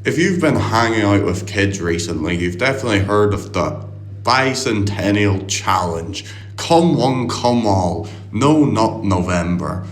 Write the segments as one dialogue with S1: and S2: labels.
S1: If you've been hanging out with kids recently, you've definitely heard of the Bicentennial Challenge. Come one, come all. No, not November.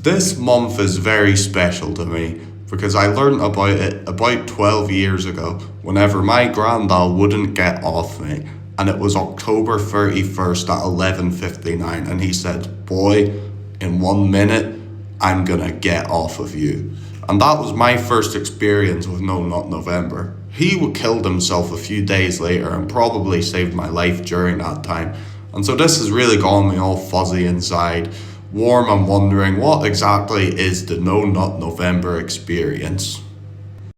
S1: This month is very special to me because I learned about it about 12 years ago whenever my granddad wouldn't get off me, and it was October 31st at 11:59, and he said, "Boy, in 1 minute I'm going to get off of you." And that was my first experience with No Not November. He killed himself a few days later and probably saved my life during that time. And so this has really got me all fuzzy inside, warm and wondering what exactly is the No Not November experience.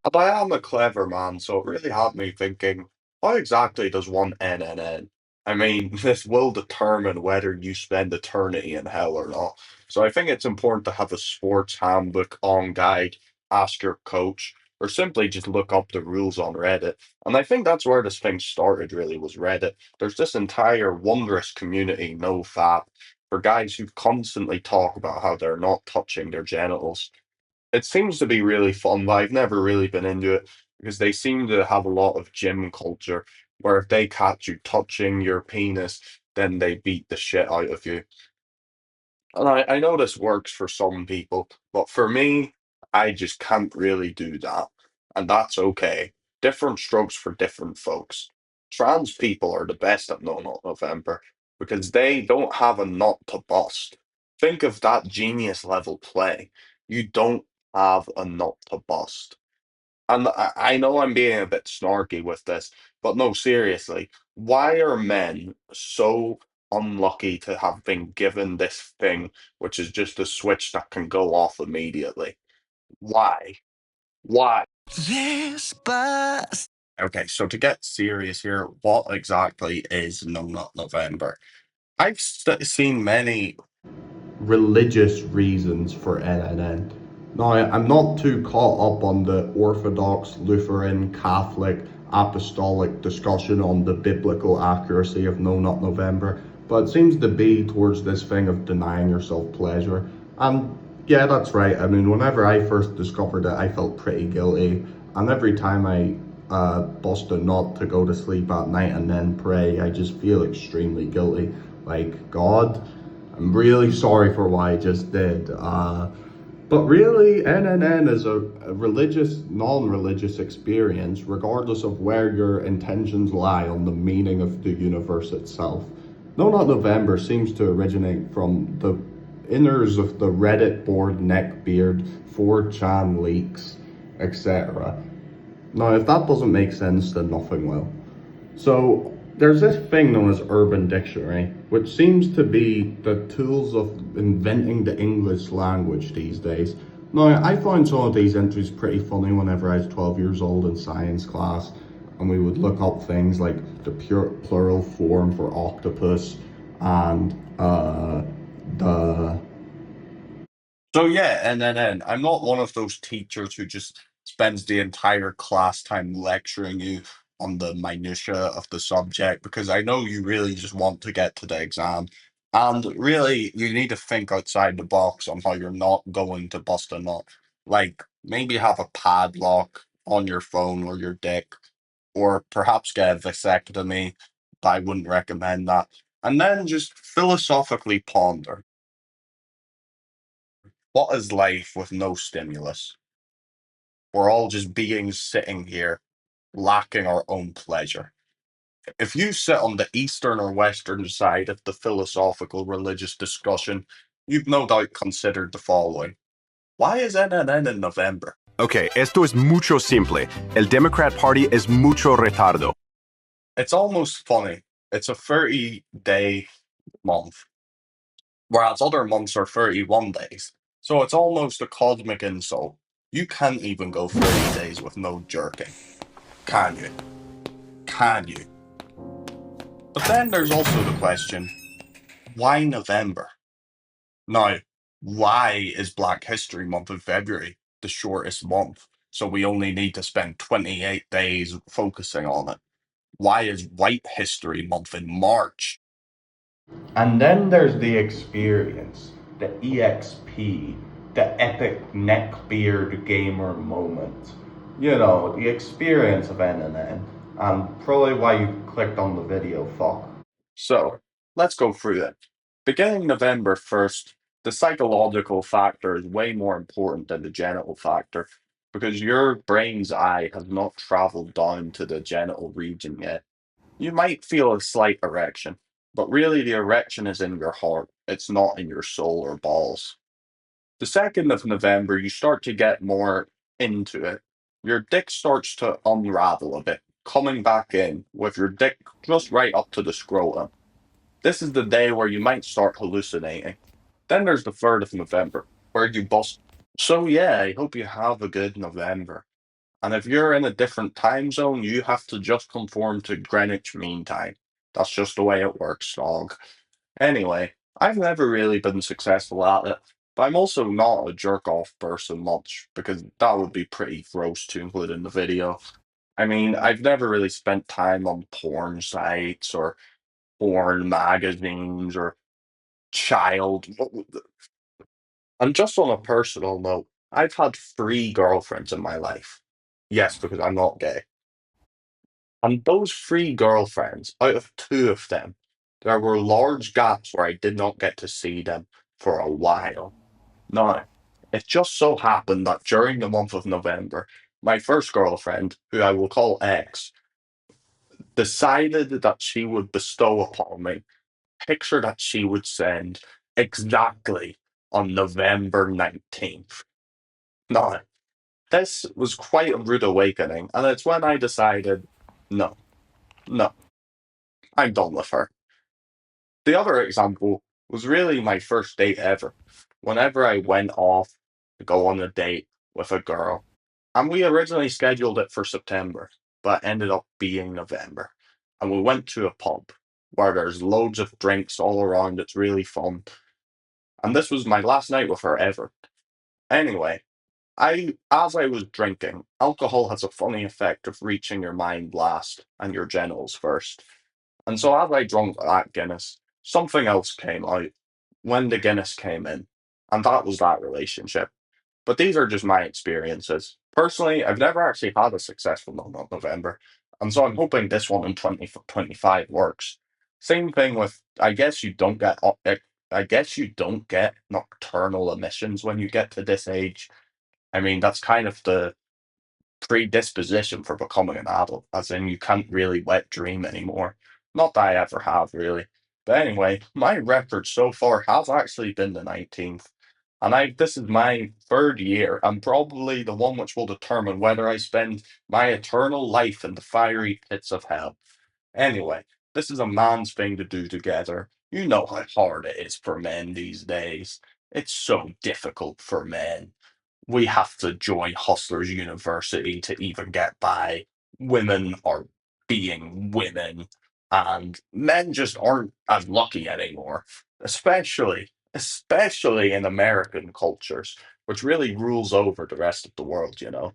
S1: And I am a clever man, so it really had me thinking, how exactly does one NNN? I mean, this will determine whether you spend eternity in hell or not. So I think it's important to have a sports handbook on guide, ask your coach, or simply just look up the rules on Reddit. And I think that's where this thing started, really, was Reddit. There's this entire wondrous community, no fap, for guys who constantly talk about how they're not touching their genitals. It seems to be really fun, but I've never really been into it because they seem to have a lot of gym culture where if they catch you touching your penis, then they beat the shit out of you. And I know this works for some people, but for me, I just can't really do that. And that's okay. Different strokes for different folks. Trans people are the best at No Nut November because they don't have a nut to bust. Think of that genius level play. You don't have a nut to bust. And I know I'm being a bit snarky with this, but no, seriously, why are men so unlucky to have been given this thing, which is just a switch that can go off immediately? Why? Why? Okay, so to get serious here, what exactly is No Nut November? I've seen many religious reasons for NNN. Now, I'm not too caught up on the Orthodox, Lutheran, Catholic, Apostolic discussion on the biblical accuracy of No Not November, but it seems to be towards this thing of denying yourself pleasure. And yeah, that's right. I mean, whenever I first discovered it, I felt pretty guilty. And every time I bust a nut to go to sleep at night and then pray, I just feel extremely guilty. Like, God, I'm really sorry for what I just did. But really, NNN is a religious, non religious experience, regardless of where your intentions lie on the meaning of the universe itself. No Not November seems to originate from the inners of the Reddit board neckbeard, 4chan leaks, etc. Now, if that doesn't make sense, then nothing will. So there's this thing known as Urban Dictionary, which seems to be the tools of inventing the English language these days. Now, I found some of these entries pretty funny whenever I was 12 years old in science class, and we would look up things like the pure plural form for octopus and the so yeah, and then I'm not one of those teachers who just spends the entire class time lecturing you on the minutia of the subject because I know you really just want to get to the exam. And really, you need to think outside the box on how you're not going to bust a nut. Like maybe have a padlock on your phone or your dick, or perhaps get a vasectomy. But I wouldn't recommend that. And then just philosophically ponder. What is life with no stimulus? We're all just beings sitting here, lacking our own pleasure. If you sit on the eastern or western side of the philosophical religious discussion, you've no doubt considered the following. Why is NNN in November?
S2: Ok, esto es mucho simple. El Democrat Party es mucho retardo.
S1: It's almost funny. It's a 30-day month, whereas other months are 31 days. So it's almost a cosmic insult. You can't even go 30 days with no jerking, can you? Can you? But then there's also the question, why November? Now, why is Black History Month in February the shortest month? So we only need to spend 28 days focusing on it. Why is White History Month in March? And then there's the experience, the EXP, the epic neckbeard gamer moment. You know, the experience of NNN, and probably why you clicked on the video for.
S3: So, let's go through it. Beginning November 1st, the psychological factor is way more important than the genital factor because your brain's eye has not traveled down to the genital region yet. You might feel a slight erection, but really the erection is in your heart. It's not in your soul or balls. The 2nd of November, you start to get more into it. Your dick starts to unravel a bit, coming back in with your dick just right up to the scrotum. This is the day where you might start hallucinating. Then there's the 3rd of November, where you bust. So, yeah, I hope you have a good November. And if you're in a different time zone, you have to just conform to Greenwich Mean Time. That's just the way it works, dog. Anyway, I've never really been successful at it, but I'm also not a jerk off person much, because that would be pretty gross to include in the video. I mean, I've never really spent time on porn sites or porn magazines or child. And just on a personal note, I've had 3 girlfriends in my life. Yes, because I'm not gay. And those 3 girlfriends, out of 2 of them, there were large gaps where I did not get to see them for a while. Now, it just so happened that during the month of November, my first girlfriend, who I will call X, decided that she would bestow upon me picture that she would send exactly on November 19th. Now, this was quite a rude awakening, and it's when I decided, no, no, I'm done with her. The other example was really my first date ever. Whenever I went off to go on a date with a girl, and we originally scheduled it for September, but ended up being November. And we went to a pub where there's loads of drinks all around. It's really fun. And this was my last night with her ever. Anyway, as I was drinking, alcohol has a funny effect of reaching your mind last and your genitals first. And so as I drank that Guinness, something else came out when the Guinness came in, and that was that relationship. But these are just my experiences. Personally, I've never actually had a successful November, and so I'm hoping this one in 2025 works. Same thing with, I guess you don't get nocturnal emissions when you get to this age. I mean, that's kind of the predisposition for becoming an adult, as in you can't really wet dream anymore. Not that I ever have, really. But anyway, my record so far has actually been the 19th. And this is my 3rd year, and probably the one which will determine whether I spend my eternal life in the fiery pits of hell. Anyway, this is a man's thing to do together. You know how hard it is for men these days. It's so difficult for men. We have to join Hustlers University to even get by. Women are being women, and men just aren't as lucky anymore. Especially in American cultures, which really rules over the rest of the world, you know.